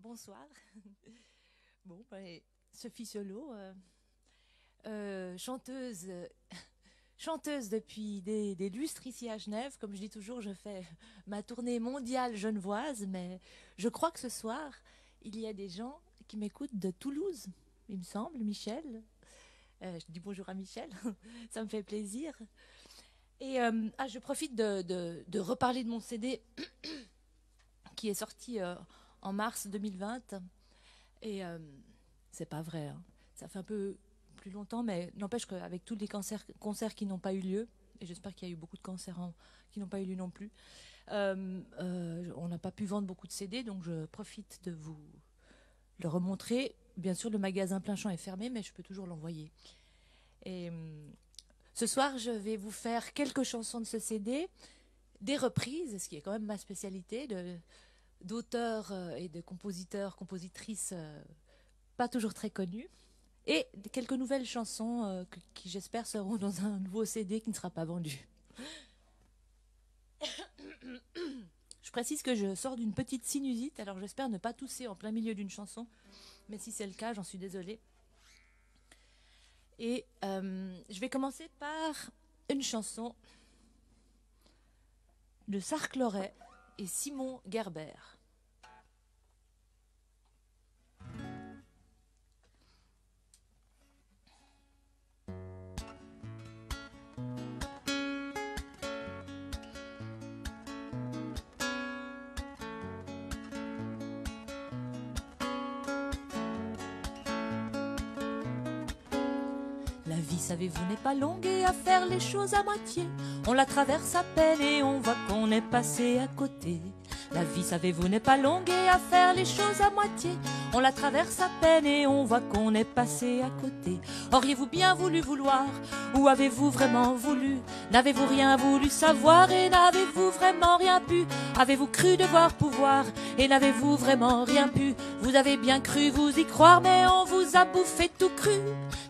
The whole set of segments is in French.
Bonsoir. Bon, ben, Sophie Solo, chanteuse, chanteuse depuis des lustres ici à Genève. Comme je dis toujours, je fais ma tournée mondiale genevoise, mais je crois que ce soir, il y a des gens qui m'écoutent de Toulouse, il me semble, Michel. Je dis bonjour à Michel, ça me fait plaisir. Et je profite de reparler de mon CD qui est sorti en mars 2020. Et c'est pas vrai, hein. Ça fait un peu plus longtemps, mais n'empêche qu'avec tous les concerts qui n'ont pas eu lieu, et j'espère qu'il y a eu beaucoup de concerts qui n'ont pas eu lieu non plus, on n'a pas pu vendre beaucoup de CD, donc je profite de vous le remontrer. Bien sûr, le magasin Plein Champ est fermé, mais je peux toujours l'envoyer. Et ce soir, je vais vous faire quelques chansons de ce CD, des reprises, ce qui est quand même ma spécialité, d'auteurs et de compositeurs, compositrices pas toujours très connus, et quelques nouvelles chansons qui j'espère seront dans un nouveau CD qui ne sera pas vendu. Je précise que je sors d'une petite sinusite, alors j'espère ne pas tousser en plein milieu d'une chanson, mais si c'est le cas, j'en suis désolée. Et je vais commencer par une chanson de Sark-Loret et Simon Gerber. La vie, savez-vous, n'est pas longue et à faire les choses à moitié. On la traverse à peine et on voit qu'on est passé à côté. La vie, savez-vous, n'est pas longue et à faire les choses à moitié. On la traverse à peine et on voit qu'on est passé à côté. Auriez-vous bien voulu vouloir ou avez-vous vraiment voulu? N'avez-vous rien voulu savoir et n'avez-vous vraiment rien pu? Avez-vous cru devoir pouvoir et n'avez-vous vraiment rien pu? Vous avez bien cru vous y croire mais on vous a bouffé tout cru.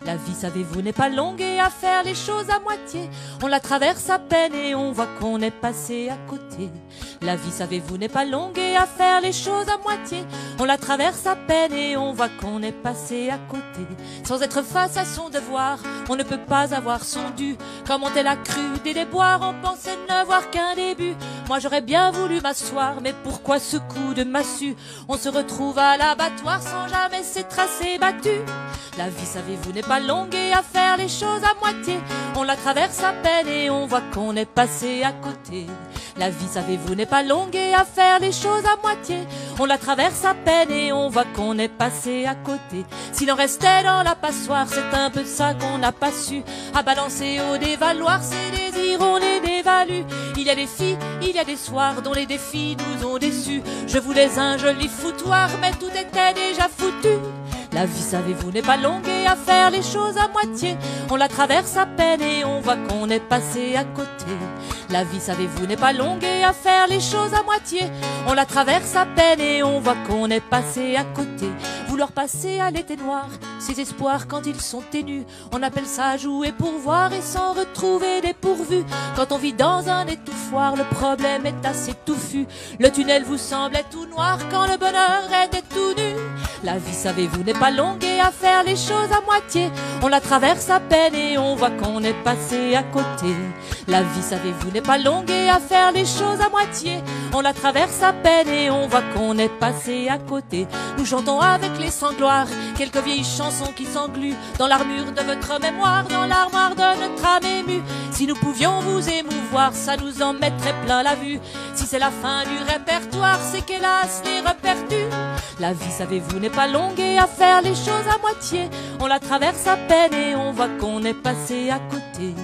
La vie, savez-vous, n'est pas longue et à faire les choses à moitié. On la traverse à peine et on voit qu'on est passé à côté. La vie, savez-vous, n'est pas longue et à faire les choses à moitié. On la traverse à peine et on voit qu'on est passé à côté. Sans être face à son devoir, on ne peut pas avoir son dû. Comme on l'a cru des déboires, on pensait ne voir qu'un début. Moi j'aurais bien voulu m'asseoir, mais pourquoi ce coup de massue? On se retrouve à l'abattoir sans jamais s'être assez battu. La vie, savez-vous, n'est pas longue et à faire les choses à moitié. On la traverse à peine et on voit qu'on est passé à côté. La vie, savez-vous, n'est pas longue et à faire les choses à moitié. On la traverse à peine et on voit qu'on est passé à côté. S'il en restait dans la passoire, c'est un peu ça qu'on n'a pas su. À balancer au dévaloir, ses désirs, on les dévalue. Il y a des filles, il y a des soirs dont les défis nous ont déçus. Je voulais un joli foutoir, mais tout était déjà foutu. La vie, savez-vous, n'est pas longue et à faire les choses à moitié. On la traverse à peine et on voit qu'on est passé à côté. La vie, savez-vous, n'est pas longue et à faire les choses à moitié. On la traverse à peine et on voit qu'on est passé à côté. Vouloir passer à l'été noir, ses espoirs quand ils sont ténus. On appelle ça jouer pour voir et s'en retrouver dépourvu. Quand on vit dans un étouffoir, le problème est assez touffu. Le tunnel vous semblait tout noir quand le bonheur était tout nu. La vie, savez-vous, n'est pas longue et à faire les choses à moitié. On la traverse à peine et on voit qu'on est passé à côté. La vie, savez-vous, n'est pas longue et à faire les choses à moitié. On la traverse à peine et on voit qu'on est passé à côté. Nous chantons avec les sangloirs quelques vieilles chansons qui s'engluent dans l'armure de votre mémoire, dans l'armoire de notre âme émue. Si nous pouvions vous émouvoir, ça nous en mettrait plein la vue. Si c'est la fin du répertoire, c'est qu'hélas les repères tuent. La vie, savez-vous, n'est pas longue et à faire les choses à moitié. On la traverse à peine et on voit qu'on est passé à côté.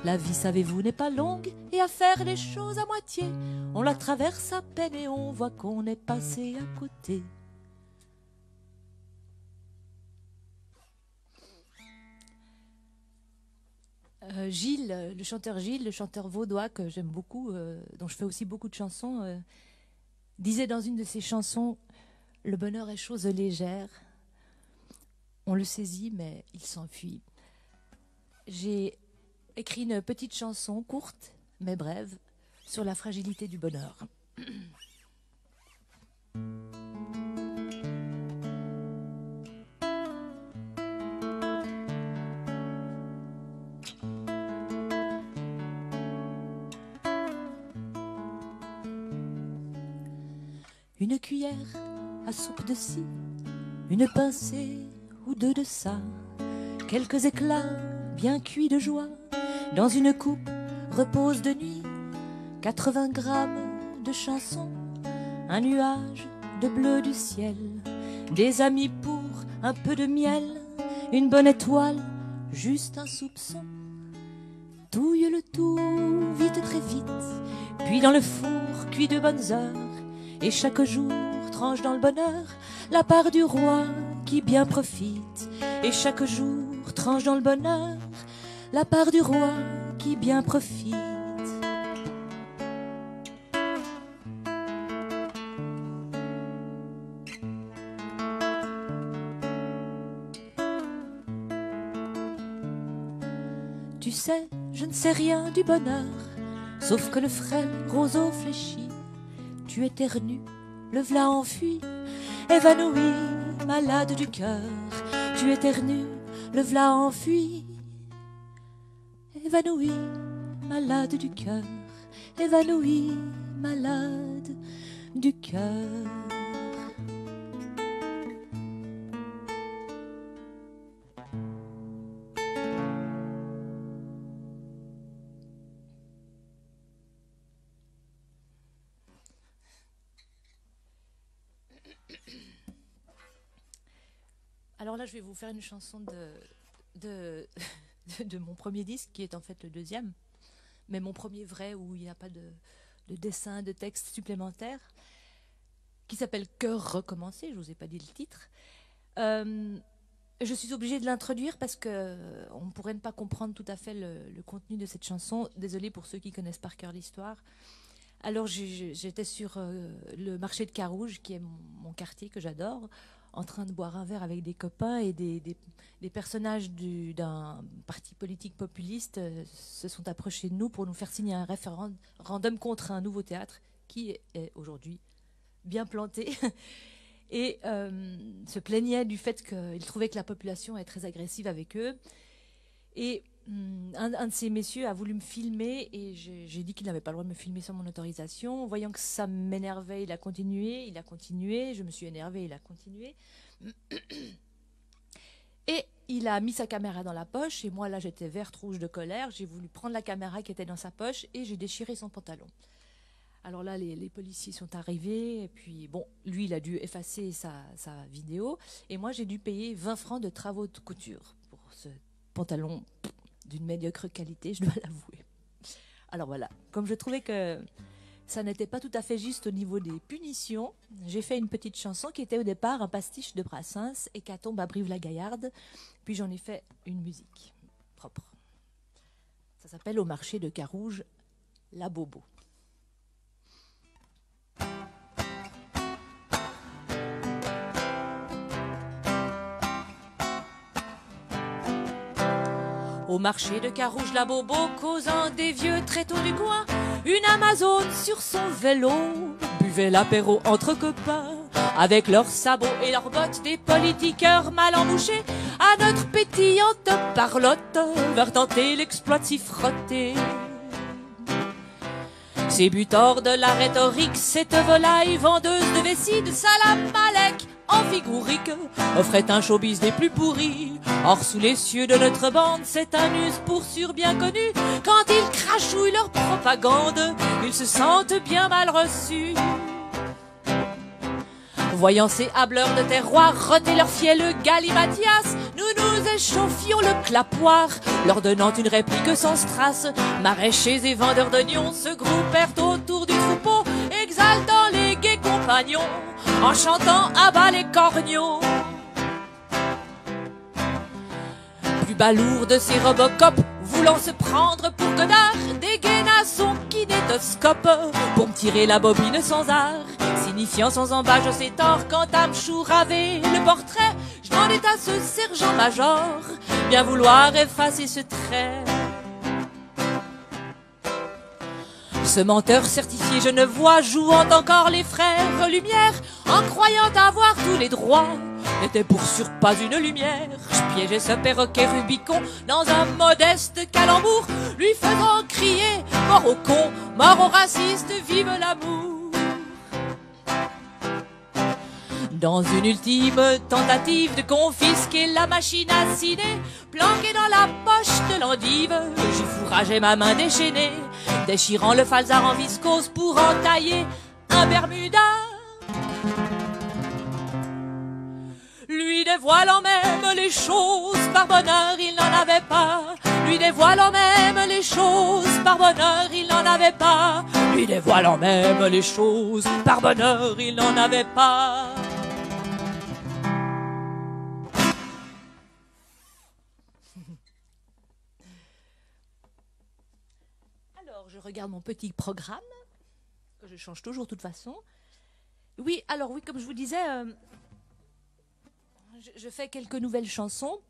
La vie, savez-vous, n'est pas longue et à faire les choses à moitié. On la traverse à peine et on voit qu'on est passé à côté. Gilles, le chanteur Gilles, le chanteur vaudois que j'aime beaucoup, dont je fais aussi beaucoup de chansons, disait dans une de ses chansons: le bonheur est chose légère, on le saisit mais il s'enfuit. J'ai écrit une petite chanson courte mais brève sur la fragilité du bonheur. une cuillère à soupe de ci, une pincée ou deux de ça, quelques éclats bien cuits de joie, dans une coupe repose de nuit, 80 grammes de chansons, un nuage de bleu du ciel, des amis pour un peu de miel, une bonne étoile, juste un soupçon. Touille le tout vite, très vite, puis dans le four cuit de bonnes heures, et chaque jour tranche dans le bonheur la part du roi qui bien profite, et chaque jour tranche dans le bonheur la part du roi qui bien profite. Tu sais, je ne sais rien du bonheur, sauf que le frêle roseau fléchit. Tu éternues, le v'là enfui, évanoui, malade du cœur. Tu éternues, le v'là enfui, évanoui, malade du cœur. Évanoui, malade du cœur. Alors là, je vais vous faire une chanson de mon premier disque, qui est en fait le deuxième, mais mon premier vrai, où il n'y a pas de dessin, de texte supplémentaire, qui s'appelle « Cœur recommencé », je ne vous ai pas dit le titre. Je suis obligée de l'introduire parce qu'on ne pourrait ne pas comprendre tout à fait le contenu de cette chanson. Désolée pour ceux qui connaissent par cœur l'histoire. Alors j'étais sur le marché de Carouge, qui est mon quartier que j'adore, en train de boire un verre avec des copains, et des personnages d'un parti politique populiste se sont approchés de nous pour nous faire signer un référendum contre un nouveau théâtre qui est aujourd'hui bien planté et se plaignaient du fait qu'ils trouvaient que la population est très agressive avec eux. Et un de ces messieurs a voulu me filmer, et j'ai dit qu'il n'avait pas le droit de me filmer sans mon autorisation. Voyant que ça m'énervait, il a continué, je me suis énervée, il a continué. Et il a mis sa caméra dans la poche, et moi là j'étais verte rouge de colère, j'ai voulu prendre la caméra qui était dans sa poche et j'ai déchiré son pantalon. Alors là les policiers sont arrivés, et puis bon, lui il a dû effacer sa vidéo, et moi j'ai dû payer 20 francs de travaux de couture pour ce pantalon d'une médiocre qualité, je dois l'avouer. Alors voilà, comme je trouvais que ça n'était pas tout à fait juste au niveau des punitions, j'ai fait une petite chanson qui était au départ un pastiche de Brassens, Hécatombe à Brive-la-Gaillarde, puis j'en ai fait une musique propre. Ça s'appelle Au marché de Carouge, La Bobo. Au marché de Carouge, la Bobo, causant des vieux tréteaux du coin, une Amazone sur son vélo buvait l'apéro entre copains. Avec leurs sabots et leurs bottes, des politiqueurs mal embouchés à notre pétillante parlotte vers tenter l'exploit de s'y frotter. Ces butors de la rhétorique, cette volaille vendeuse de vessie, de salam malek amphigurique, offrait un showbiz des plus pourris. Or sous les cieux de notre bande, c'est un us pour sûr bien connu. Quand ils crachouillent leur propagande, ils se sentent bien mal reçus. Voyant ces hableurs de terroir roter leur fielleux galimatias, nous nous échauffions le clapoir, leur donnant une réplique sans strass. Maraîchers et vendeurs d'oignons se groupèrent autour du troupeau, exaltant les gais compagnons, en chantant à bas les corgnons. Plus balourd de ces Robocop, voulant se prendre pour Godard, dégaina son kinétoscope pour me tirer la bobine sans art, signifiant sans embâche ses torts. Quand à me chouraver le portrait, je demandais à ce sergent-major bien vouloir effacer ce trait. Ce menteur certifié genevois, jouant encore les frères Lumière, en croyant avoir tous les droits, n'était pour sûr pas une lumière. Je piégeais ce perroquet Rubicon dans un modeste calembour, lui faisant crier mort aux cons, mort aux racistes, vive l'amour. Dans une ultime tentative de confisquer la machine à ciné, planquée dans la poche de l'endive, j'y fourrageais ma main déchaînée, déchirant le falzar en viscose pour entailler un Bermuda. Lui dévoilant même les choses, par bonheur il n'en avait pas. Lui dévoilant même les choses, par bonheur il n'en avait pas. Lui dévoilant même les choses, par bonheur il n'en avait pas. Alors je regarde mon petit programme, que je change toujours de toute façon. Oui, alors oui, comme je vous disais... je fais quelques nouvelles chansons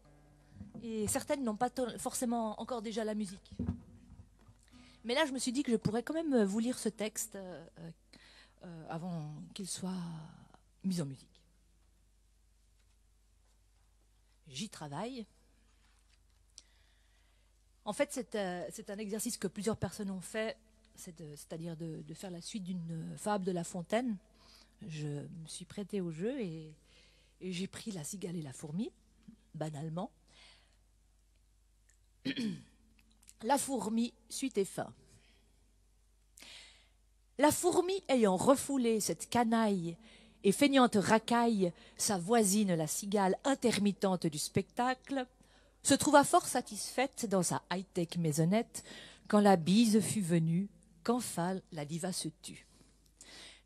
et certaines n'ont pas forcément encore déjà la musique. Mais là, je me suis dit que je pourrais quand même vous lire ce texte avant qu'il soit mis en musique. J'y travaille. En fait, c'est un exercice que plusieurs personnes ont fait, c'est-à-dire de faire la suite d'une fable de La Fontaine. Je me suis prêtée au jeu et j'ai pris la cigale et la fourmi, banalement. La fourmi, suite et fin. La fourmi ayant refoulé cette canaille et feignante racaille, sa voisine la cigale intermittente du spectacle, se trouva fort satisfaite dans sa high-tech maisonnette quand la bise fut venue, qu'enfin la diva se tut.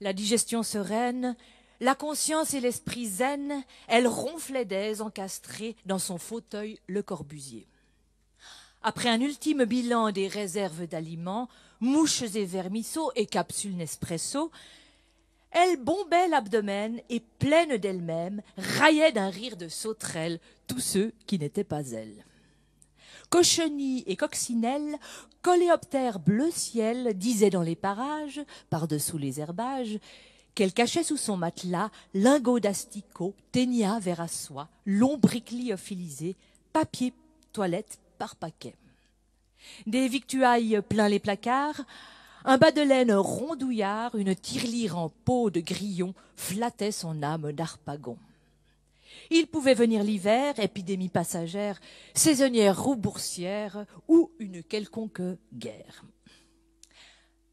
La digestion sereine, la conscience et l'esprit zen, elle ronflait d'aise encastrée dans son fauteuil Le Corbusier. Après un ultime bilan des réserves d'aliments, mouches et vermisseaux et capsules Nespresso, elle bombait l'abdomen et, pleine d'elle-même, raillait d'un rire de sauterelle tous ceux qui n'étaient pas elle. Cochenille et coccinelle, coléoptère bleu ciel, disaient dans les parages, par-dessous les herbages, qu'elle cachait sous son matelas lingots d'asticots, ténia, verre à soie, lombric lyophilisé, papier toilette par paquet. Des victuailles plein les placards, un bas de laine rondouillard, une tirelire en peau de grillon flattait son âme d'harpagon. Il pouvait venir l'hiver, épidémie passagère, saisonnière ou boursière, ou une quelconque guerre.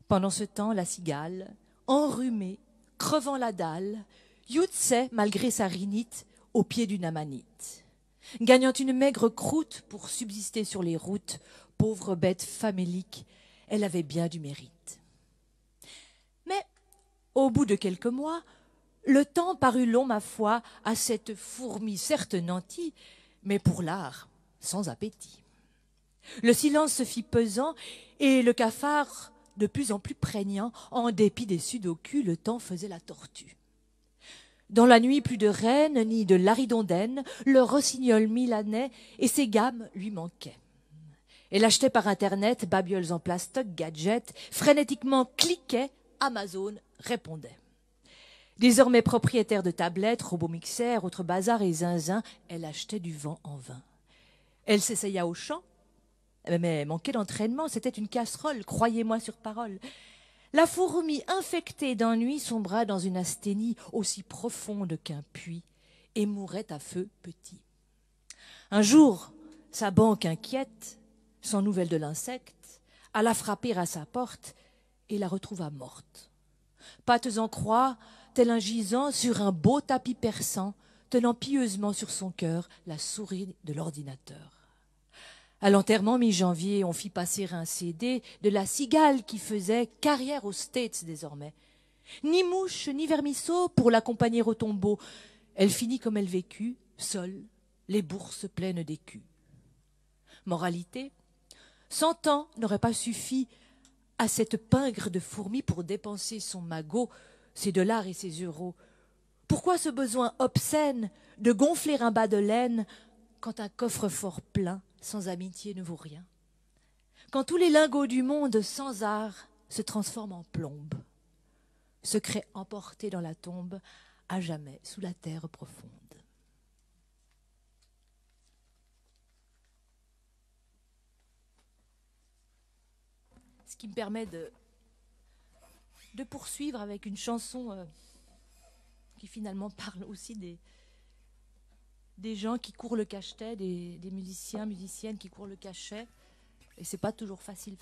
Pendant ce temps, la cigale, enrhumée, crevant la dalle, youtsait, malgré sa rhinite, au pied d'une amanite. Gagnant une maigre croûte pour subsister sur les routes, pauvre bête famélique, elle avait bien du mérite. Mais, au bout de quelques mois, le temps parut long, ma foi, à cette fourmi certes nantie, mais pour l'art, sans appétit. Le silence se fit pesant, et le cafard, de plus en plus prégnant, en dépit des sudokus, le temps faisait la tortue. Dans la nuit, plus de reine ni de laridondaine, le rossignol milanais et ses gammes lui manquaient. Elle achetait par Internet, babioles en plastoc, gadgets, frénétiquement cliquait, Amazon répondait. Désormais propriétaire de tablettes, robots mixeurs, autres bazars et zinzin, elle achetait du vent en vain. Elle s'essaya au chant, mais manquait d'entraînement, c'était une casserole, croyez-moi sur parole. La fourmi infectée d'ennui sombra dans une asthénie aussi profonde qu'un puits et mourait à feu petit. Un jour, sa banque inquiète, sans nouvelles de l'insecte, alla frapper à sa porte et la retrouva morte. Pattes en croix, tel un gisant sur un beau tapis persan, tenant pieusement sur son cœur la souris de l'ordinateur. À l'enterrement mi-janvier, on fit passer un CD de la cigale qui faisait carrière aux States désormais. Ni mouche, ni vermisseau pour l'accompagner au tombeau. Elle finit comme elle vécut, seule, les bourses pleines d'écus. Moralité, 100 ans n'aurait pas suffi à cette pingre de fourmi pour dépenser son magot, ses dollars et ses euros. Pourquoi ce besoin obscène de gonfler un bas de laine quand un coffre-fort plein sans amitié ne vaut rien? Quand tous les lingots du monde sans art se transforment en plombe, secret emporté dans la tombe, à jamais sous la terre profonde. Ce qui me permet de poursuivre avec une chanson qui finalement parle aussi des gens qui courent le cachetet, des musiciens, musiciennes qui courent le cachet. Et c'est pas toujours facile.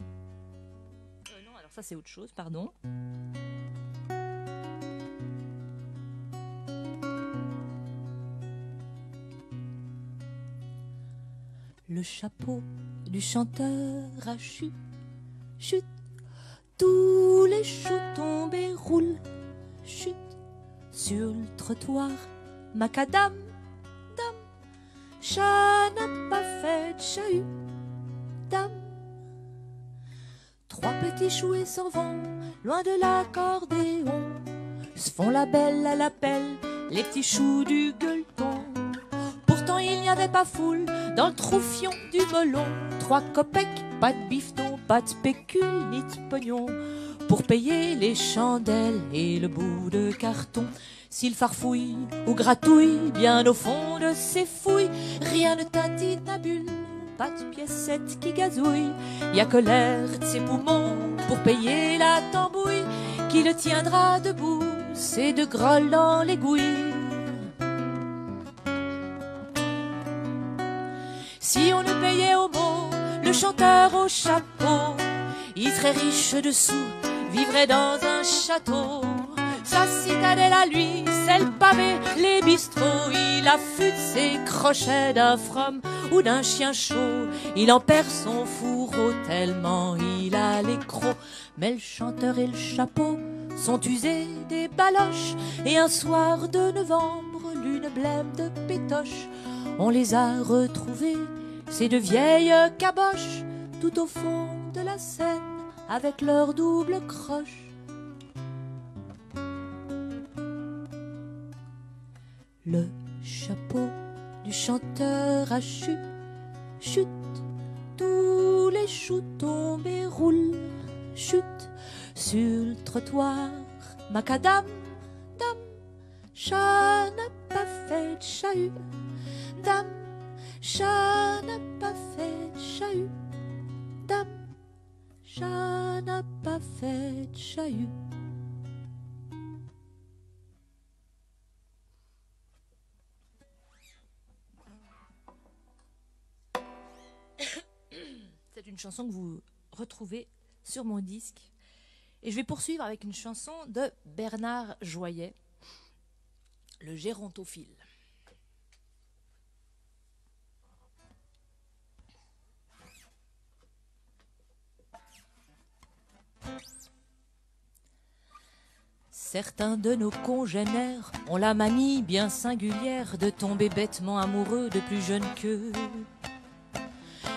Non, alors ça c'est autre chose, pardon. Le chapeau du chanteur a chute, chute. Tous les choux tombent et roulent, chute. Sur le trottoir, macadam, dame. Chat n'a pas fait de chahut, dame. Trois petits chouets s'en vont, loin de l'accordéon. Se font la belle à l'appel, les petits choux du gueuleton. Pourtant il n'y avait pas foule dans le troufion du melon. 3 copecs, pas de bifton, pas de pécule ni de pognon pour payer les chandelles et le bout de carton. S'il farfouille ou gratouille bien au fond de ses fouilles, rien ne tintinabule, pas de piécette qui gazouille. Y a que l'air de ses poumons pour payer la tambouille qui le tiendra debout, c'est de grolle dans l'aiguille. Si on le payait au mot, le chanteur au chapeau, il serait riche de sous, vivrait dans un château. Sa citadelle à lui, c'est le pavé, les bistrots. Il affûte ses crochets d'un from ou d'un chien chaud. Il en perd son fourreau tellement il a les crocs. Mais le chanteur et le chapeau sont usés des baloches. Et un soir de novembre, l'une blême de pétoche, on les a retrouvés, ces deux vieilles caboches, tout au fond de la Seine, avec leur double croche. Le chapeau du chanteur a chute, chute. Tous les choux tombent et roulent, chute. Sur le trottoir, macadam, dame. Chat n'a pas fait de chahut, dame. Chat n'a pas fait de chahut, dame. Chat n'a pas fait de chahut. C'est une chanson que vous retrouvez sur mon disque. Et je vais poursuivre avec une chanson de Bernard Joyet, Le Gérontophile. Certains de nos congénères ont la manie bien singulière de tomber bêtement amoureux de plus jeunes qu'eux.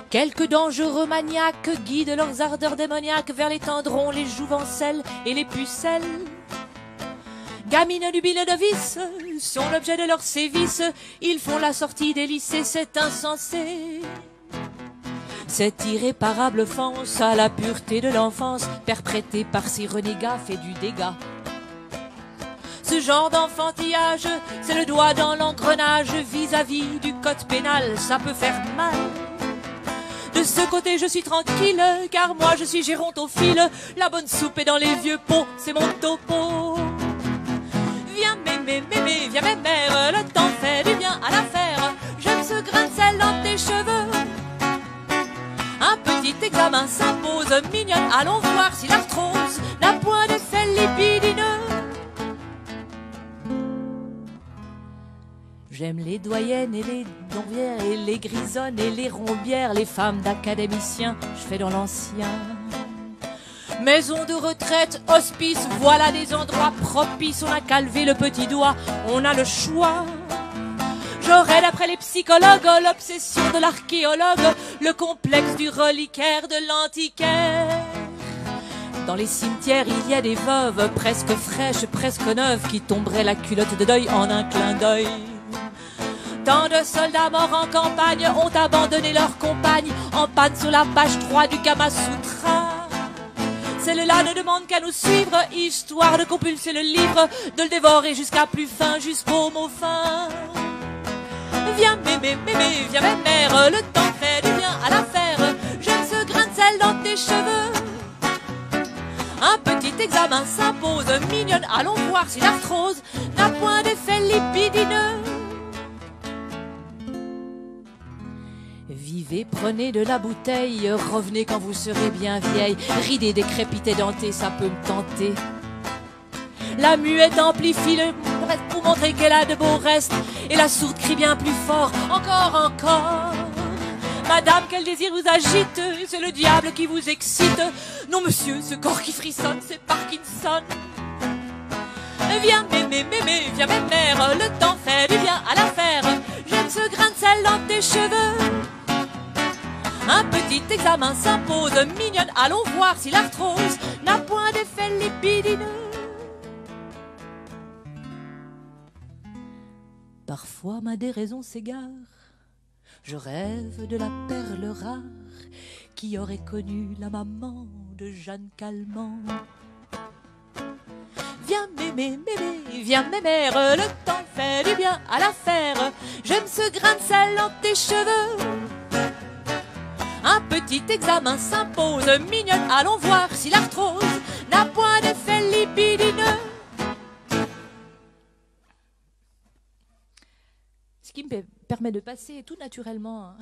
Quelques dangereux maniaques guident leurs ardeurs démoniaques vers les tendrons, les jouvencelles et les pucelles. Gamines nubiles de vice sont l'objet de leurs sévices. Ils font la sortie des lycées, c'est insensé. Cette irréparable offense à la pureté de l'enfance perpétrée par ces renégats fait du dégât. Ce genre d'enfantillage, c'est le doigt dans l'engrenage vis-à-vis du code pénal, ça peut faire mal. De ce côté je suis tranquille, car moi je suis gérontophile. La bonne soupe est dans les vieux pots, c'est mon topo. Viens mémé, mémé, viens mémère, le temps fait du bien à l'affaire. J'aime ce grain de sel dans tes cheveux. Un petit examen s'impose, mignonne, allons voir si l'arthrose n'a point d'effet libidineux. J'aime les doyennes et les donvières et les grisonnes et les rombières, les femmes d'académiciens, je fais dans l'ancien. Maison de retraite, hospice, voilà des endroits propices, on a qu'à lever le petit doigt, on a le choix. J'aurais d'après les psychologues l'obsession de l'archéologue, le complexe du reliquaire de l'antiquaire. Dans les cimetières il y a des veuves presque fraîches, presque neuves, qui tomberaient la culotte de deuil en un clin d'œil. Tant de soldats morts en campagne ont abandonné leurs compagnes en panne sur la page 3 du Kama Sutra. Celle-là ne demande qu'à nous suivre, histoire de compulser le livre, de le dévorer jusqu'à plus fin, jusqu'au mot fin. Viens mémé, mémé, viens mémère, le temps fait du bien à l'affaire. J'aime ce grain de sel dans tes cheveux. Un petit examen s'impose, mignonne, allons voir si l'arthrose n'a point d'effet lipidineux. Vivez, prenez de la bouteille, revenez quand vous serez bien vieille. Ridée, décrépitée, dentée, ça peut me tenter. La muette amplifie le reste pour montrer qu'elle a de beaux restes. Et la sourde crie bien plus fort, encore, encore. Madame, quel désir vous agite? C'est le diable qui vous excite. Non monsieur, ce corps qui frissonne, c'est Parkinson. Viens mémé, mémé, viens mémère, le temps fait du bien à l'affaire. J'aime ce grain de sel dans tes cheveux. Un petit examen s'impose, mignonne, allons voir si l'arthrose n'a point d'effet lipidineux. Parfois ma déraison s'égare, je rêve de la perle rare qui aurait connu la maman de Jeanne Calment. Viens mémé, mémé, viens mémère, le temps fait du bien à l'affaire. J'aime ce grain de sel dans tes cheveux. Un petit examen s'impose, mignonne, allons voir si l'arthrose n'a point d'effet lipidineux. Ce qui me permet de passer tout naturellement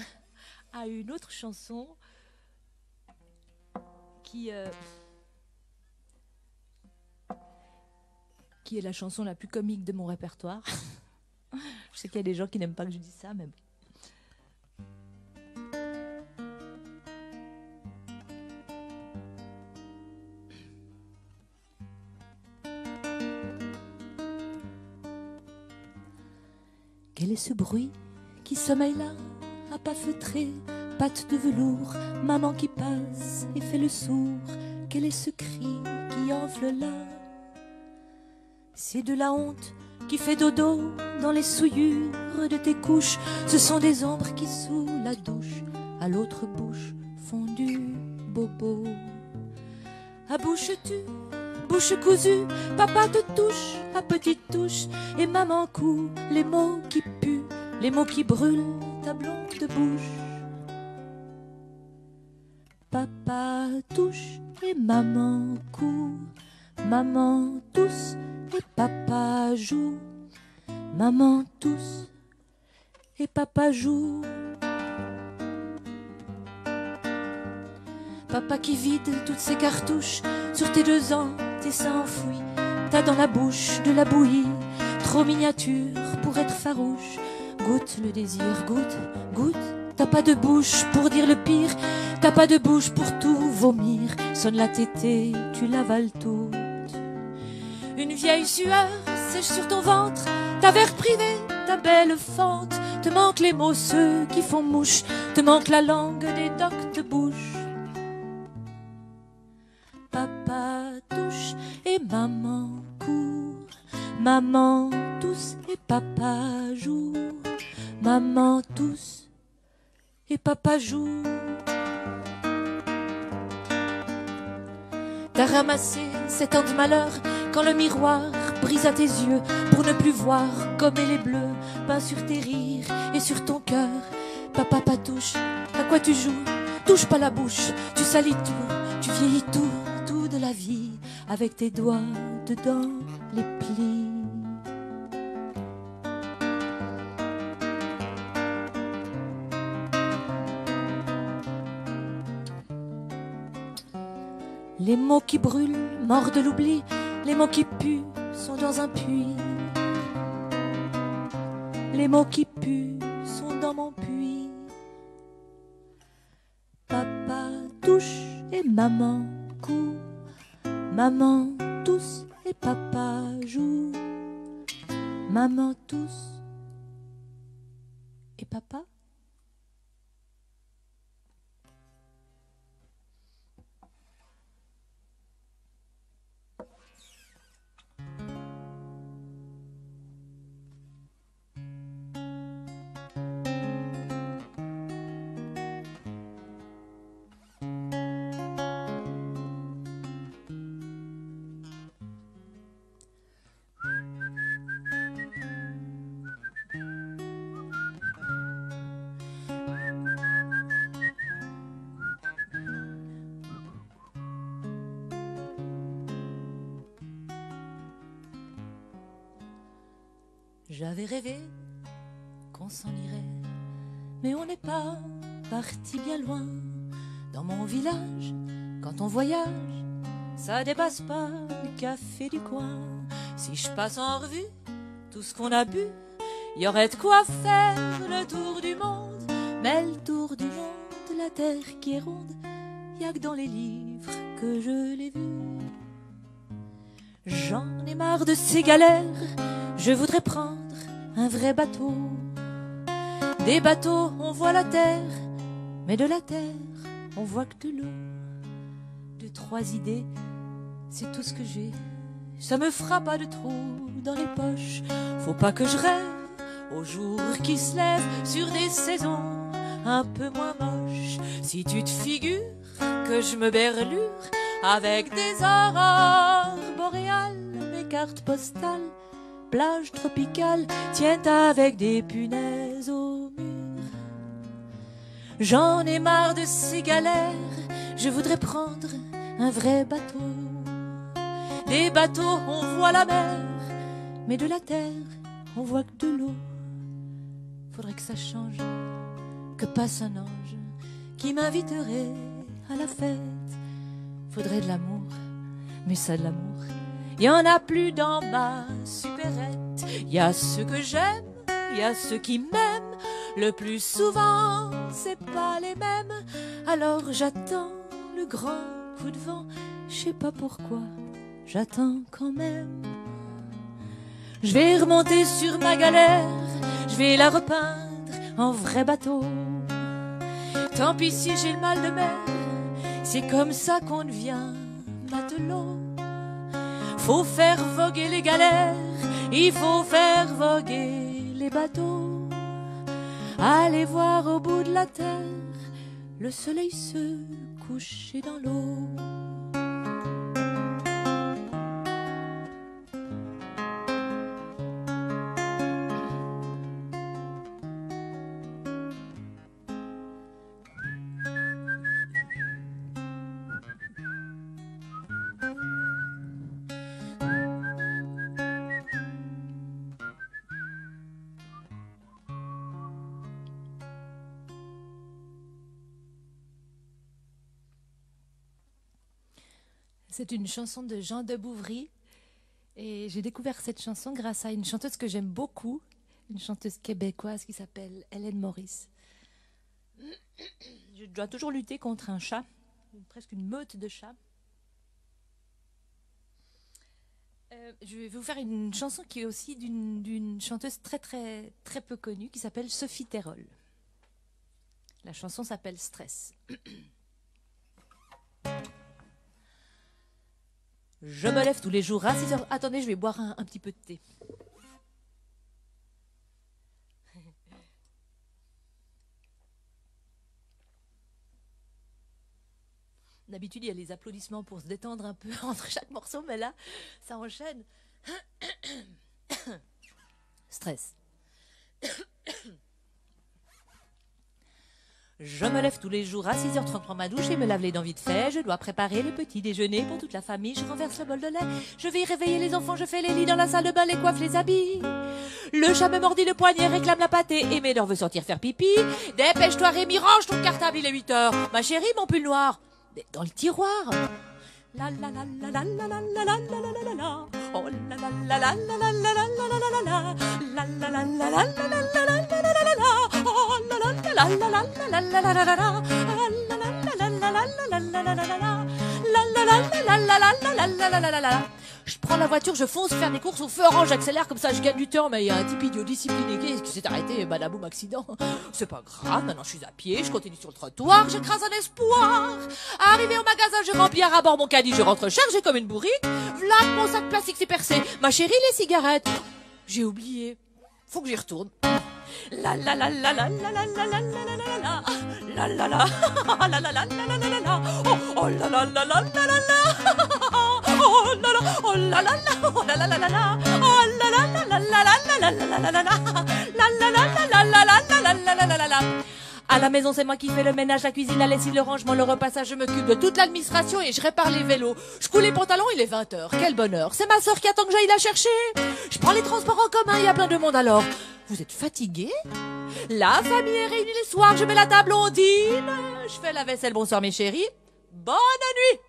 à une autre chanson qui est la chanson la plus comique de mon répertoire. Je sais qu'il y a des gens qui n'aiment pas que je dise ça, mais bon. Quel est ce bruit qui sommeille là, à pas feutré, pattes de velours, maman qui passe et fait le sourd? Quel est ce cri qui enfle là? C'est de la honte qui fait dodo dans les souillures de tes couches. Ce sont des ombres qui sous la douche, à l'autre bouche font du bobo. À bouche-tu, bouche cousue, papa te touche à petite touche, et maman coud les mots qui puent, les mots qui brûlent ta blonde bouche. Papa touche et maman coud, maman tousse et papa joue, maman tousse et papa joue. Papa qui vide toutes ses cartouches sur tes 2 ans, tes seins enfouis. T'as dans la bouche de la bouillie, trop miniature pour être farouche. Goûte le désir, goûte, goûte. T'as pas de bouche pour dire le pire, t'as pas de bouche pour tout vomir. Sonne la tétée, tu l'avales toute. Une vieille sueur sèche sur ton ventre, ta verre privé, ta belle fente. Te manquent les mots, ceux qui font mouche, te manque la langue des docs de bouche. Papa touche et maman court, maman tousse et papa joue, maman tousse et papa joue. T'as ramassé 7 ans de malheur quand le miroir brise à tes yeux pour ne plus voir gommer les bleus peints sur tes rires et sur ton cœur. Papa patouche, à quoi tu joues? Touche pas la bouche, tu salis tout, tu vieillis tout de la vie avec tes doigts dedans les plis. Les mots qui brûlent, morts de l'oubli, les mots qui puent sont dans un puits. Les mots qui puent sont dans mon puits. Papa touche et maman coud, maman tousse et papa joue, maman tousse et papa. J'avais rêvé qu'on s'en irait, mais on n'est pas parti bien loin. Dans mon village, quand on voyage, ça dépasse pas le café du coin. Si je passe en revue tout ce qu'on a bu, y aurait de quoi faire le tour du monde. Mais le tour du monde, la terre qui est ronde, y a que dans les livres que je l'ai vu. J'en ai marre de ces galères, je voudrais prendre un vrai bateau. Des bateaux, on voit la terre, mais de la terre, on voit que de l'eau. 2, 3 idées, c'est tout ce que j'ai. Ça me fera pas de trou dans les poches. Faut pas que je rêve au jour qui se lève sur des saisons un peu moins moches. Si tu te figures que je me berlure avec des aurores boréales, mes cartes postales, plage tropicale, tiennent avec des punaises au mur. J'en ai marre de ces galères, je voudrais prendre un vrai bateau. Des bateaux, on voit la mer, mais de la terre, on voit que de l'eau. Faudrait que ça change, que passe un ange qui m'inviterait à la fête. Faudrait de l'amour, mais ça de l'amour, y en a plus dans ma supérette. Y a ceux que j'aime, y a ceux qui m'aiment. Le plus souvent, c'est pas les mêmes. Alors j'attends le grand coup de vent. Je sais pas pourquoi, j'attends quand même. Je vais remonter sur ma galère, je vais la repeindre en vrai bateau. Tant pis si j'ai le mal de mer, c'est comme ça qu'on devient matelot. Faut faire voguer les galères, il faut faire voguer les bateaux. Allez voir au bout de la terre, le soleil se coucher dans l'eau. C'est une chanson de Jean de Bouvry et j'ai découvert cette chanson grâce à une chanteuse que j'aime beaucoup, une chanteuse québécoise qui s'appelle Hélène Maurice. Je dois toujours lutter contre un chat, presque une meute de chats. Je vais vous faire une chanson qui est aussi d'une chanteuse très peu connue qui s'appelle Sophie Terrol. La chanson s'appelle Stress. Je me lève tous les jours à 6 heures. Attendez, je vais boire un petit peu de thé. D'habitude, il y a les applaudissements pour se détendre un peu entre chaque morceau, mais là, ça enchaîne. Stress. Je me lève tous les jours à 6h30, prends ma douche et me lave les dents vite fait. Je dois préparer le petit déjeuner pour toute la famille. Je renverse le bol de lait, je vais réveiller les enfants. Je fais les lits dans la salle de bain, les coiffe, les habits. Le chat me mordit le poignet, réclame la pâtée et Médor veut sortir faire pipi. Dépêche-toi Rémi, range ton cartable, il est 8h. Ma chérie, mon pull noir, dans le tiroir. La la la la la la la la la la la la. Oh la la la la la la la la la la la. La la la la la la la la la la la. Oh la la la la la la la la la la la. La la la la la la la la la la la. La la la la la la la la la la la. Je prends la voiture, je fonce faire des courses au feu orange, j'accélère comme ça, je gagne du temps, mais il y a un type idiot discipliné qui s'est arrêté, badaboum, accident. C'est pas grave, maintenant je suis à pied, je continue sur le trottoir, j'écrase un espoir. Arrivé au magasin, je remplis à rabord mon caddie, je rentre chargé comme une bourrique. V'là mon sac plastique s'est percé. Ma chérie, les cigarettes. J'ai oublié. Faut que j'y retourne. La la la la la la la la la la la la la la la la la la la la. Oh la la la la la la la. Oh la la, oh la la la, oh la la la la la, oh la la la la la la la la la la la la, la la la la la la la la la la la la. À la maison, c'est moi qui fais le ménage, la cuisine, la lessive, le rangement, le repassage. Je m'occupe de toute l'administration et je répare les vélos. Je coule les pantalons, il est 20h. Quel bonheur. C'est ma sœur qui attend que j'aille la chercher. Je prends les transports en commun, il y a plein de monde alors. Vous êtes fatigué? La famille est réunie les soirs, je mets la table, on dîne. Je fais la vaisselle, bonsoir mes chéris. Bonne nuit.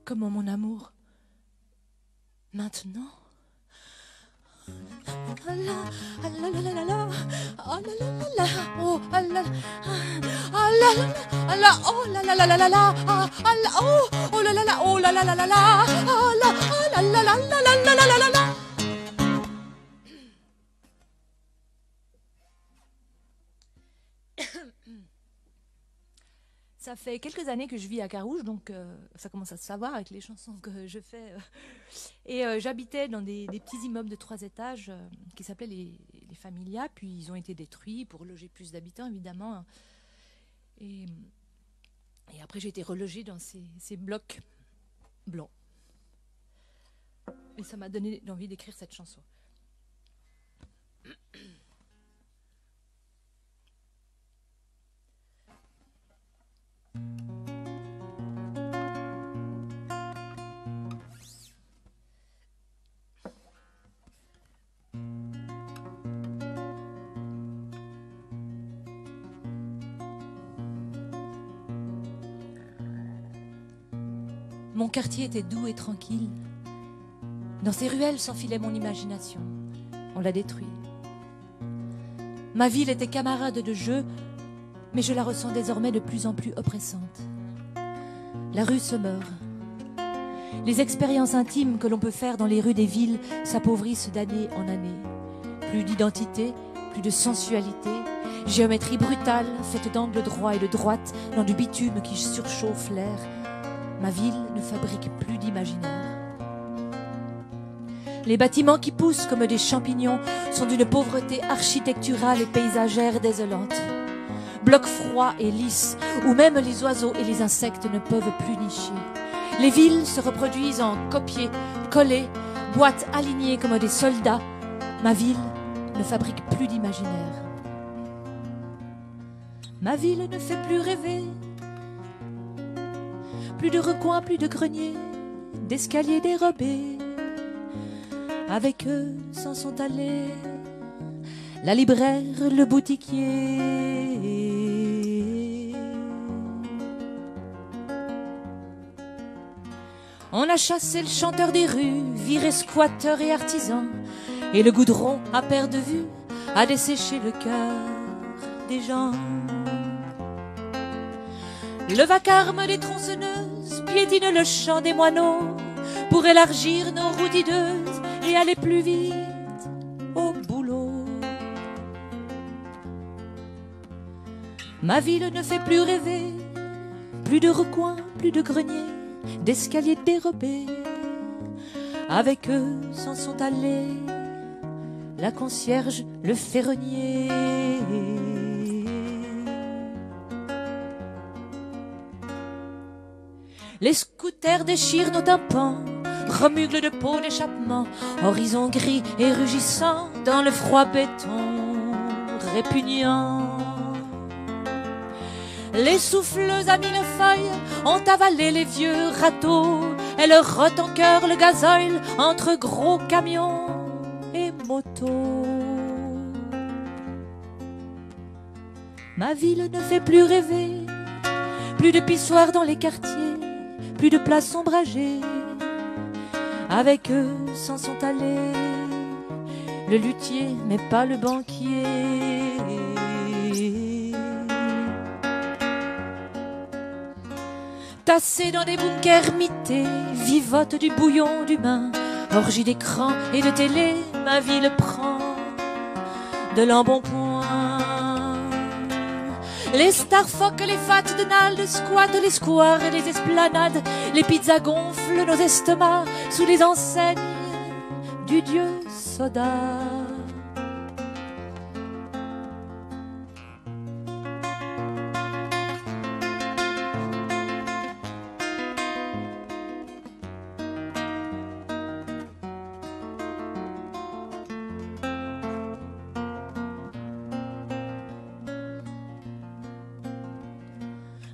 Comment mon amour? Maintenant? Oh là là là là là, oh là là là là, oh là là, oh là là, oh là là là là là là, oh là là là, oh là là là là là, oh là là là là là là là là. Ça fait quelques années que je vis à Carouge, donc ça commence à se savoir avec les chansons que je fais. Et j'habitais dans des petits immeubles de 3 étages qui s'appelaient les Familias, puis ils ont été détruits pour loger plus d'habitants, évidemment. Et après, j'ai été relogée dans ces blocs blancs. Et ça m'a donné l'envie d'écrire cette chanson. Mon quartier était doux et tranquille. Dans ces ruelles s'enfilait mon imagination. On l'a détruit. Ma ville était camarade de jeu, mais je la ressens désormais de plus en plus oppressante. La rue se meurt. Les expériences intimes que l'on peut faire dans les rues des villes s'appauvrissent d'année en année. Plus d'identité, plus de sensualité, géométrie brutale, faite d'angles droits et de droite, dans du bitume qui surchauffe l'air. Ma ville ne fabrique plus d'imaginaire. Les bâtiments qui poussent comme des champignons sont d'une pauvreté architecturale et paysagère désolante. Blocs froids et lisses, où même les oiseaux et les insectes ne peuvent plus nicher. Les villes se reproduisent en copier, coller, boîtes alignées comme des soldats. Ma ville ne fabrique plus d'imaginaire. Ma ville ne fait plus rêver. Plus de recoins, plus de greniers, d'escaliers dérobés. Avec eux s'en sont allés la libraire, le boutiquier. On a chassé le chanteur des rues, viré squatteurs et artisans, et le goudron à perte de vue a desséché le cœur des gens. Le vacarme des tronçonneuses piétine le chant des moineaux pour élargir nos routes hideuses et aller plus vite au boulot. Ma ville ne fait plus rêver, plus de recoins, plus de greniers, d'escaliers dérobés. Avec eux s'en sont allés la concierge, le ferronnier. Les scooters déchirent nos tympans, remuglent de peau d'échappement, horizon gris et rugissant dans le froid béton répugnant. Les souffleuses à millefeuilles ont avalé les vieux râteaux, et leur rotte en cœur le gasoil entre gros camions et motos. Ma ville ne fait plus rêver, plus de pissoirs dans les quartiers, plus de places ombragées. Avec eux s'en sont allés le luthier, mais pas le banquier. Tassés dans des bunkers mités, vivote du bouillon d'humain, orgie d'écran et de télé, ma ville prend de l'embonpoint. Les Starfock, les fats de Nald squattent les squares et les esplanades. Les pizzas gonflent nos estomacs sous les enseignes du dieu soda.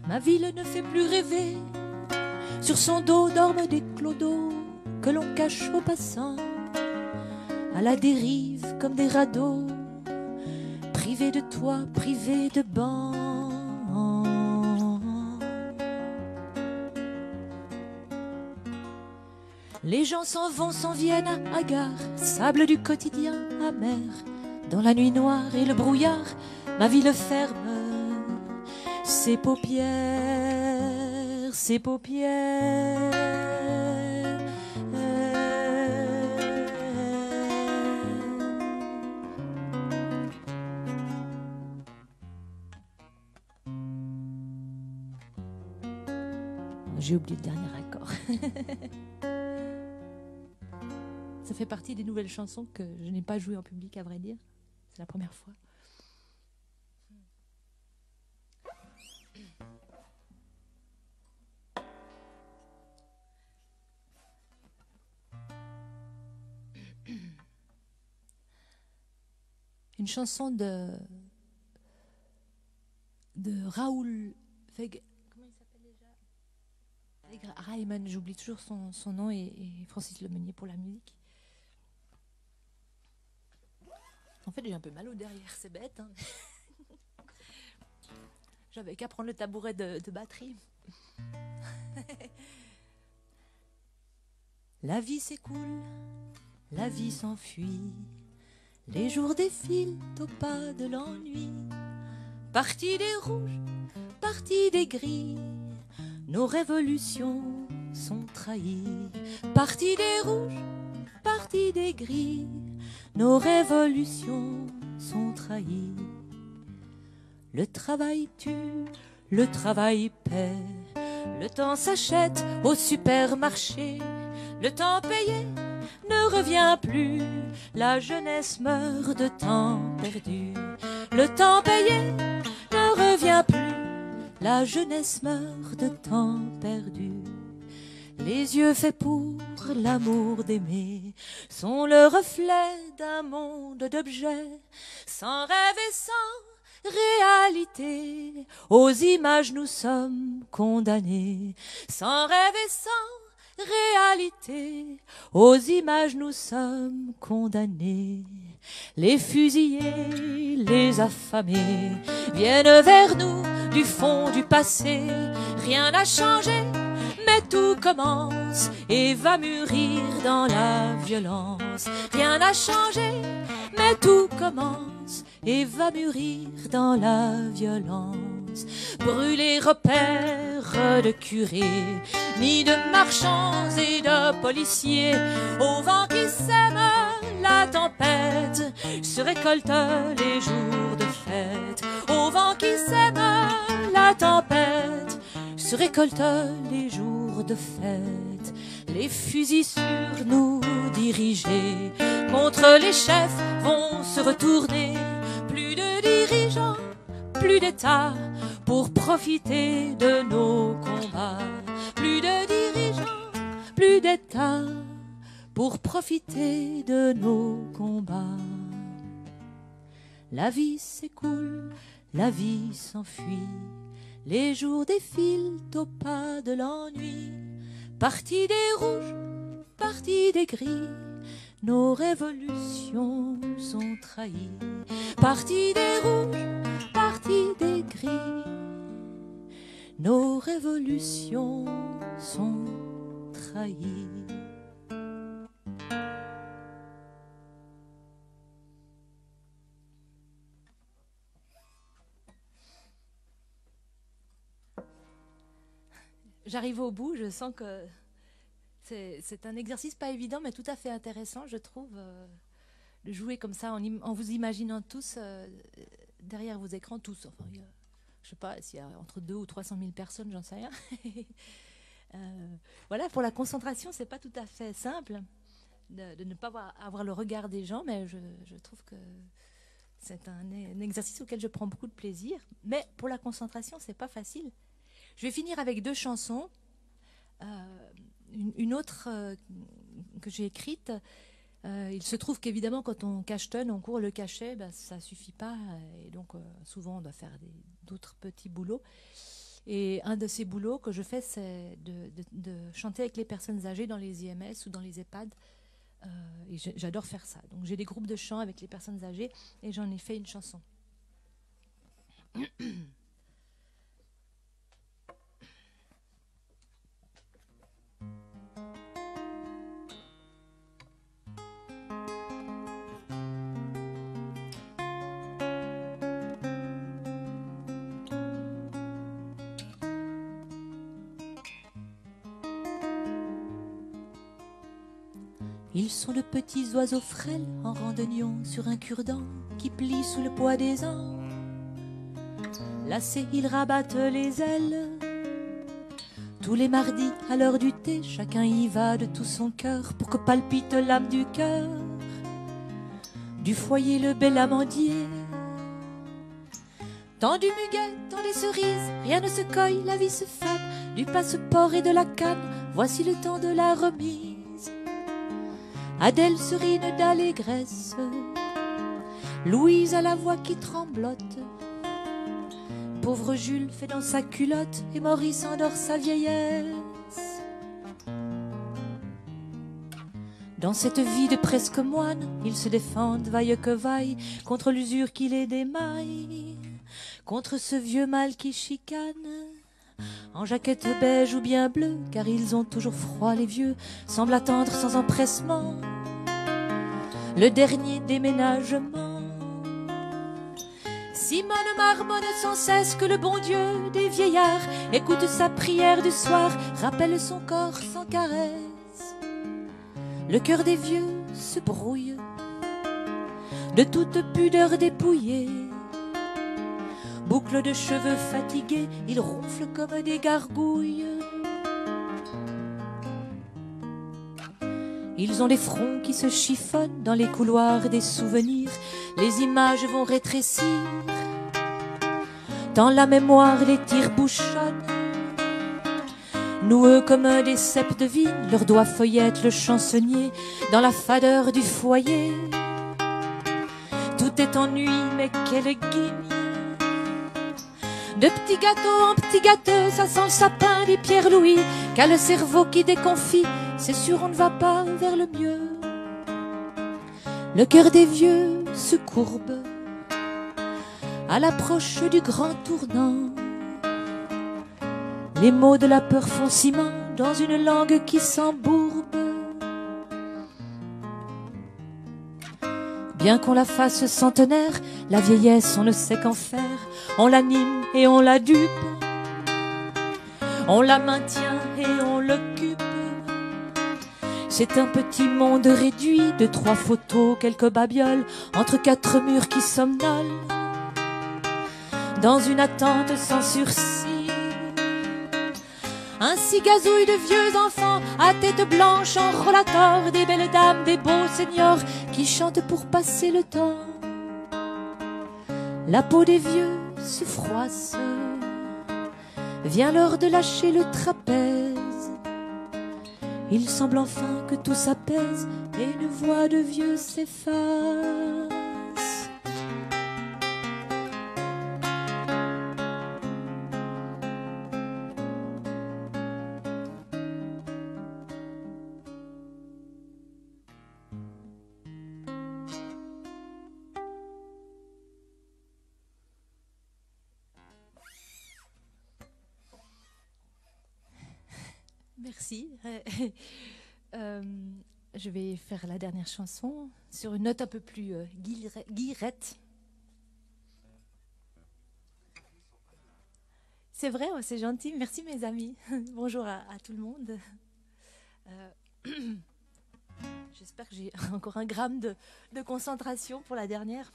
Ma ville ne fait plus rêver. Sur son dos dorment des clodos que l'on cache aux passants, à la dérive comme des radeaux, privés de toit, privés de banc. Les gens s'en vont, s'en viennent à gare, sable du quotidien amer. Dans la nuit noire et le brouillard, ma ville ferme ses paupières, ses paupières. J'ai oublié le dernier accord. Ça fait partie des nouvelles chansons que je n'ai pas jouées en public, à vrai dire. C'est la première fois. Une chanson de Raoul Veg... Comment il s'appelle déjà? Reimann, j'oublie toujours son nom, et Francis Lemonnier pour la musique. En fait, j'ai un peu mal au derrière, c'est bête. Hein. J'avais qu'à prendre le tabouret de batterie. La vie s'écoule, la vie s'enfuit, les jours défilent au pas de l'ennui. Parti des rouges, parti des gris, nos révolutions sont trahies. Parti des rouges, parti des gris, nos révolutions sont trahies. Le travail tue, le travail paie, le temps s'achète au supermarché. Le temps payé ne revient plus, la jeunesse meurt de temps perdu. Le temps payé ne revient plus, la jeunesse meurt de temps perdu. Les yeux faits pour l'amour d'aimer sont le reflet d'un monde d'objets, sans rêve et sans réalité. Aux images nous sommes condamnés, sans rêve et sans réalité. Aux images nous sommes condamnés. Les fusillés, les affamés viennent vers nous du fond du passé. Rien n'a changé, mais tout commence et va mûrir dans la violence. Rien n'a changé, mais tout commence et va mûrir dans la violence. Brûler repères de curés, ni de marchands et de policiers. Au vent qui sème la tempête, se récolte les jours de fête. Au vent qui sème la tempête, se récolte les jours de fête. Les fusils sur nous dirigés, contre les chefs vont se retourner. Plus de dirigeants, plus d'État, pour profiter de nos combats. Plus de dirigeants, plus d'État, pour profiter de nos combats. La vie s'écoule, la vie s'enfuit, les jours défilent au pas de l'ennui. Parti des rouges, parti des gris, nos révolutions sont trahies. Parti des rouges, parti des gris, nos révolutions sont trahies. J'arrive au bout, je sens que c'est un exercice pas évident, mais tout à fait intéressant, je trouve, de jouer comme ça en vous imaginant tous derrière vos écrans, tous. Enfin, je sais pas s'il y a entre 200 ou 300 000 personnes, j'en sais rien. Voilà, pour la concentration, c'est pas tout à fait simple de ne pas avoir le regard des gens, mais je trouve que c'est un exercice auquel je prends beaucoup de plaisir. Mais pour la concentration, c'est pas facile. Je vais finir avec 2 chansons. Une autre que j'ai écrite. Il se trouve qu'évidemment, quand on cachetonne, on court le cachet, ben, ça ne suffit pas. Et donc, souvent, on doit faire d'autres petits boulots. Et un de ces boulots que je fais, c'est de chanter avec les personnes âgées dans les IMS ou dans les EHPAD. Et j'adore faire ça. Donc j'ai des groupes de chant avec les personnes âgées et j'en ai fait une chanson. Ils sont de petits oiseaux frêles en randonnion sur un cure-dent qui plie sous le poids des ans. Lassés, ils rabattent les ailes. Tous les mardis, à l'heure du thé, chacun y va de tout son cœur pour que palpite l'âme du cœur. Du foyer, le bel amandier. Tant du muguet, tant des cerises, rien ne se cueille, la vie se fane. Du passeport et de la canne, voici le temps de la remise. Adèle serine d'allégresse, Louise a la voix qui tremblote. Pauvre Jules fait dans sa culotte et Maurice endort sa vieillesse. Dans cette vie de presque moine, ils se défendent vaille que vaille contre l'usure qui les démaille, contre ce vieux mal qui chicane. En jaquette beige ou bien bleue, car ils ont toujours froid les vieux, semblent attendre sans empressement le dernier déménagement. Simone marmonne sans cesse que le bon Dieu des vieillards écoute sa prière du soir, rappelle son corps sans caresse. Le cœur des vieux se brouille de toute pudeur dépouillée. Boucles de cheveux fatigués, ils ronflent comme des gargouilles. Ils ont des fronts qui se chiffonnent dans les couloirs des souvenirs. Les images vont rétrécir, dans la mémoire les tirs bouchonnent. Noueux comme des ceps de vigne, leurs doigts feuillettent le chansonnier dans la fadeur du foyer. Tout est ennui, mais quelle guigne! De petits gâteaux en petits gâteaux, ça sent le sapin des Pierre-Louis. Qu'a le cerveau qui déconfie, c'est sûr on ne va pas vers le mieux. Le cœur des vieux se courbe à l'approche du grand tournant. Les mots de la peur font ciment dans une langue qui s'embourbe. Bien qu'on la fasse centenaire, la vieillesse on ne sait qu'en faire. On l'anime et on la dupe, on la maintient et on l'occupe. C'est un petit monde réduit de 3 photos, quelques babioles, entre 4 murs qui somnolent, dans une attente sans sursis. Ainsi gazouille de vieux enfants à tête blanche en rollator, des belles dames, des beaux seniors qui chantent pour passer le temps. La peau des vieux se froisse, vient l'heure de lâcher le trapèze. Il semble enfin que tout s'apaise et une voix de vieux s'efface. Merci. Je vais faire la dernière chanson sur une note un peu plus guillerette. C'est vrai, c'est gentil. Merci mes amis. Bonjour à tout le monde. J'espère que j'ai encore un gramme de concentration pour la dernière.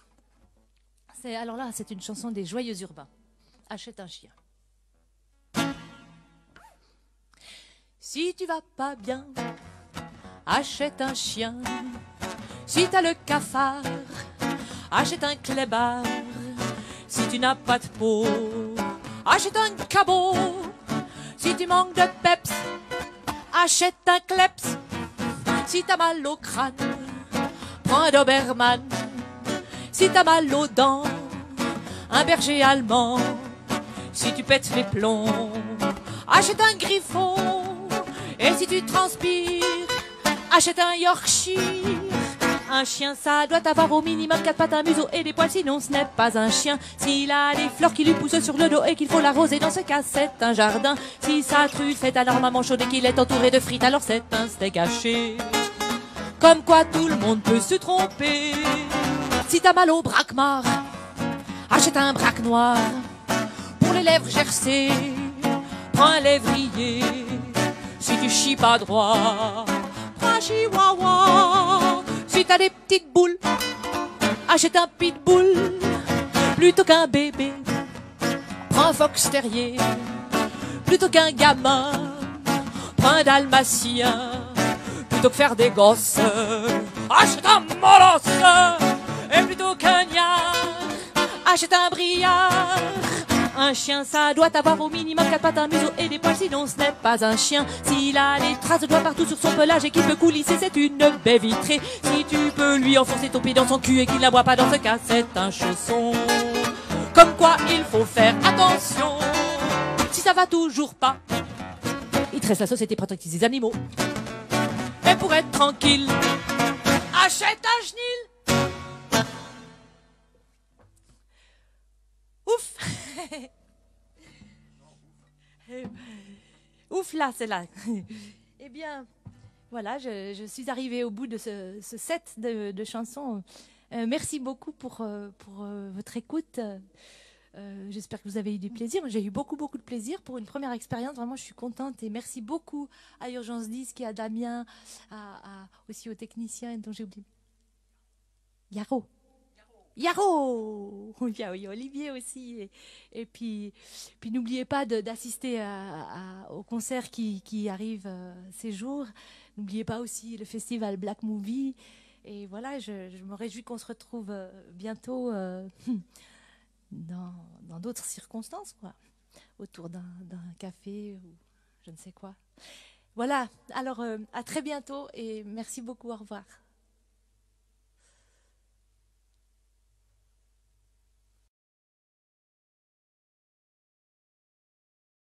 Alors là, c'est une chanson des Joyeux Urbains. Achète un chien. Si tu vas pas bien, achète un chien. Si t'as le cafard, achète un clébard. Si tu n'as pas de peau, achète un cabot. Si tu manques de peps, achète un kleps. Si t'as mal au crâne, prends un Doberman. Si t'as mal aux dents, un berger allemand. si tu pètes les plombs, achète un griffon. Et si tu transpires, achète un Yorkshire. Un chien, ça doit avoir au minimum 4 pattes, un museau et des poils, sinon ce n'est pas un chien. S'il a des fleurs qui lui poussent sur le dos et qu'il faut l'arroser, dans ce cas c'est un jardin. Si sa truffe est anormalement chaude et qu'il est entouré de frites, alors c'est un steak haché. Comme quoi tout le monde peut se tromper. Si t'as mal au braquemar, achète un braque noir. Pour les lèvres gercées, prends un lévrier. Si tu chies pas droit, prends un chihuahua. Si t'as des petites boules, achète un pitbull. Plutôt qu'un bébé, prends un fox terrier. Plutôt qu'un gamin, prends un dalmatien. Plutôt que faire des gosses, achète un molosse. Et plutôt qu'un niard, achète un briard. Un chien, ça doit avoir au minimum 4 pattes, un museau et des poils, sinon ce n'est pas un chien. S'il a des traces de doigts partout sur son pelage et qu'il peut coulisser, c'est une baie vitrée. Si tu peux lui enfoncer ton pied dans son cul et qu'il n'aboie pas, dans ce cas, c'est un chausson. Comme quoi, il faut faire attention. Si ça va toujours pas, il tresse la société protectrice des animaux. Et pour être tranquille, achète un chenil. Ouf. Ouf là, c'est là. Eh bien, voilà, je suis arrivée au bout de ce set de chansons. Merci beaucoup pour votre écoute. J'espère que vous avez eu du plaisir. J'ai eu beaucoup de plaisir pour une première expérience. Vraiment, je suis contente et merci beaucoup à Urgence Disque et à Damien, aussi aux techniciens dont j'ai oublié. Yaro, oui, Olivier aussi. Et puis n'oubliez pas d'assister au concert qui arrive ces jours. N'oubliez pas aussi le festival Black Movie. Et voilà, je me réjouis qu'on se retrouve bientôt dans d'autres circonstances, quoi, autour d'un café ou je ne sais quoi. Voilà, alors à très bientôt et merci beaucoup, au revoir.